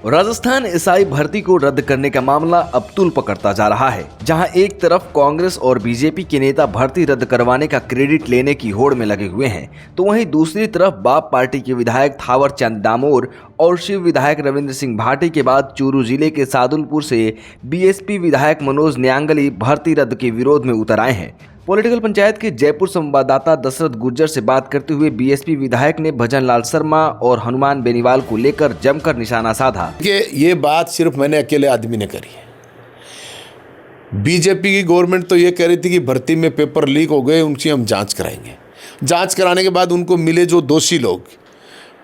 Rajasthan SI भर्ती को रद्द करने का मामला अब तूल पकड़ता जा रहा है, जहां एक तरफ कांग्रेस और बीजेपी के नेता भर्ती रद्द करवाने का क्रेडिट लेने की होड़ में लगे हुए हैं, तो वहीं दूसरी तरफ बाप पार्टी के विधायक थावर चंद डामोर और शिव विधायक रविंद्र सिंह भाटी के बाद चूरू जिले के सादुलपुर से बीएसपी विधायक मनोज न्यांगली भर्ती रद्द के विरोध में उतर आए हैं। पॉलिटिकल पंचायत के जयपुर संवाददाता दशरथ गुर्जर से बात करते हुए बीएसपी विधायक ने भजन लाल शर्मा और हनुमान बेनीवाल को लेकर जमकर निशाना साधा। ये बात सिर्फ मैंने अकेले आदमी ने करी है। बीजेपी की गवर्नमेंट तो ये कह रही थी कि भर्ती में पेपर लीक हो गए, उनकी हम जांच कराएंगे। जांच कराने के बाद उनको मिले जो दोषी लोग,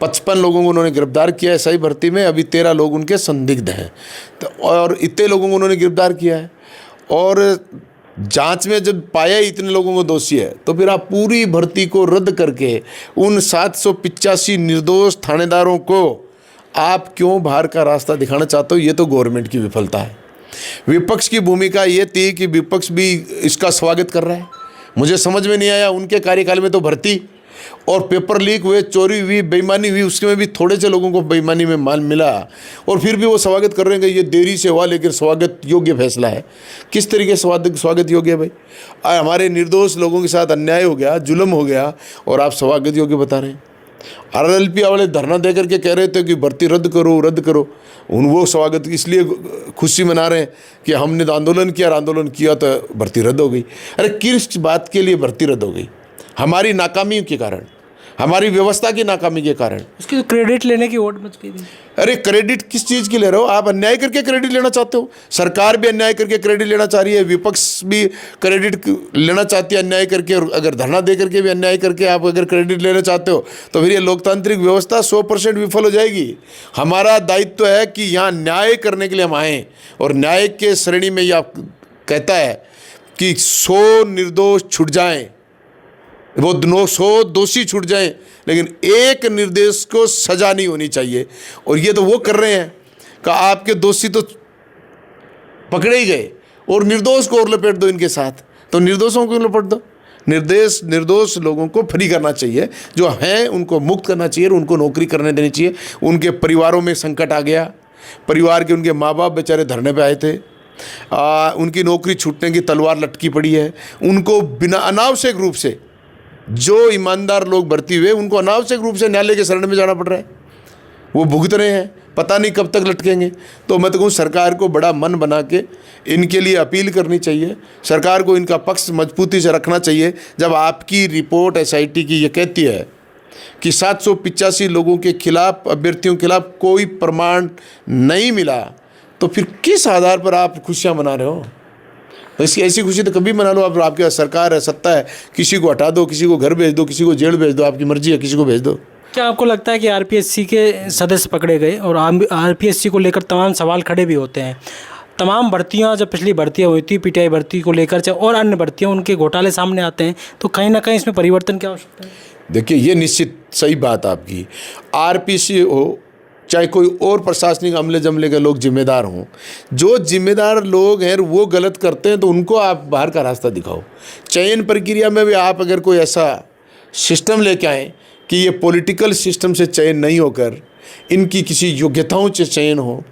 55 लोगों को उन्होंने गिरफ्तार किया है सही भर्ती में। अभी 13 लोग उनके संदिग्ध हैं, तो और इतने लोगों को उन्होंने गिरफ्तार किया है। और जांच में जब पाया इतने लोगों को दोषी है, तो फिर आप पूरी भर्ती को रद्द करके उन 785 निर्दोष थानेदारों को आप क्यों बाहर का रास्ता दिखाना चाहते हो? ये तो गवर्नमेंट की विफलता है। विपक्ष की भूमिका ये थी कि विपक्ष भी इसका स्वागत कर रहा है। मुझे समझ में नहीं आया, उनके कार्यकाल में तो भर्ती और पेपर लीक हुए, चोरी हुई, बेईमानी हुई, उसमें भी थोड़े से लोगों को बेईमानी में माल मिला, और फिर भी वो स्वागत कर रहे हैं कि ये देरी से हुआ लेकिन स्वागत योग्य फैसला है। किस तरीके से स्वागत योग्य है भाई? हमारे निर्दोष लोगों के साथ अन्याय हो गया, जुल्म हो गया, और आप स्वागत योग्य बता रहे हैं। आरएलपी वाले धरना दे करके कह रहे थे कि भर्ती रद्द करो रद्द करो, वो स्वागत इसलिए खुशी मना रहे हैं कि हमने तो आंदोलन किया, और आंदोलन किया तो भर्ती रद्द हो गई। अरे किस बात के लिए भर्ती रद्द हो गई? हमारी नाकामी के कारण, हमारी व्यवस्था की नाकामी के कारण। उसकी क्रेडिट लेने की ओट मच गई। अरे क्रेडिट किस चीज़ की ले रहे हो आप? अन्याय करके क्रेडिट लेना चाहते हो? सरकार भी अन्याय करके क्रेडिट लेना चाह रही है, विपक्ष भी क्रेडिट लेना चाहती है अन्याय करके, और अगर धरना दे करके भी अन्याय करके आप अगर क्रेडिट लेना चाहते हो तो फिर ये लोकतांत्रिक व्यवस्था 100% विफल हो जाएगी। हमारा दायित्व है कि यहाँ न्याय करने के लिए हम आएँ, और न्याय के श्रेणी में यह कहता है कि 100 निर्दोष छूट जाएँ, वो 900 दोषी छूट जाएं, लेकिन एक निर्दोष को सजा नहीं होनी चाहिए। और ये तो वो कर रहे हैं कि आपके दोषी तो पकड़े ही गए और निर्दोष को और लपेट दो इनके साथ, तो निर्दोषों को लपेट दो। निर्दोष लोगों को फ्री करना चाहिए, जो हैं उनको मुक्त करना चाहिए, उनको नौकरी करने देनी चाहिए। उनके परिवारों में संकट आ गया, परिवार के उनके माँ बाप बेचारे धरने पे आए थे, उनकी नौकरी छूटने की तलवार लटकी पड़ी है। उनको बिना अनावश्यक रूप से, जो ईमानदार लोग भर्ती हुए उनको अनावश्यक रूप से न्यायालय के शरण में जाना पड़ रहा है, वो भुगत रहे हैं, पता नहीं कब तक लटकेंगे। तो मैं तो कहूँ सरकार को बड़ा मन बना के इनके लिए अपील करनी चाहिए, सरकार को इनका पक्ष मजबूती से रखना चाहिए। जब आपकी रिपोर्ट एसआईटी की ये कहती है कि 785 लोगों के खिलाफ, अभ्यर्थियों के खिलाफ कोई प्रमाण नहीं मिला, तो फिर किस आधार पर आप खुशियाँ मना रहे हो? इसकी ऐसी खुशी तो कभी मना लो। अब आपके सरकार है, सत्ता है, किसी को हटा दो, किसी को घर भेज दो, किसी को जेल भेज दो, आपकी मर्जी है, किसी को भेज दो। क्या आपको लगता है कि आरपीएससी के सदस्य पकड़े गए और आरपीएससी को लेकर तमाम सवाल खड़े भी होते हैं? तमाम भर्तियां, जब पिछली भर्तियां हुई थी पीटीआई भर्ती को लेकर, चाहे और अन्य भर्तियां, उनके घोटाले सामने आते हैं, तो कहीं ना कहीं इसमें परिवर्तन की आवश्यकता है। देखिए, ये निश्चित सही बात आपकी। आरपीसी हो चाहे कोई और प्रशासनिक अमले जमले के लोग जिम्मेदार हों, जो जिम्मेदार लोग हैं वो गलत करते हैं तो उनको आप बाहर का रास्ता दिखाओ। चयन प्रक्रिया में भी आप अगर कोई ऐसा सिस्टम लेके आएँ कि ये पॉलिटिकल सिस्टम से चयन नहीं होकर इनकी किसी योग्यताओं से चयन हो।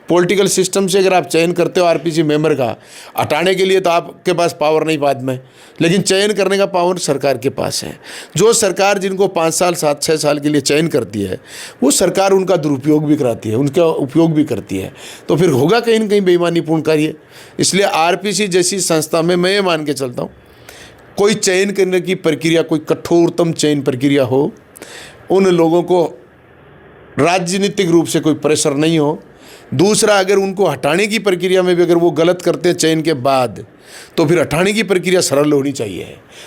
पॉलिटिकल सिस्टम से अगर आप चयन करते हो आरपीसी मेंबर का, हटाने के लिए तो आपके पास पावर नहीं बाद में, लेकिन चयन करने का पावर सरकार के पास है। जो सरकार जिनको 5 साल 7-6 साल के लिए चयन करती है, वो सरकार उनका दुरुपयोग भी कराती है, उनका उपयोग भी करती है, तो फिर होगा कहीं ना कहीं बेईमानीपूर्ण कार्य। इसलिए आरपीसी जैसी संस्था में मैं ये मान के चलता हूँ, कोई चयन करने की प्रक्रिया, कोई कठोरतम चयन प्रक्रिया हो, उन लोगों को राजनीतिक रूप से कोई प्रेशर नहीं हो। दूसरा, अगर उनको हटाने की प्रक्रिया में भी अगर वो गलत करते हैं चयन के बाद, तो फिर हटाने की प्रक्रिया सरल होनी चाहिए।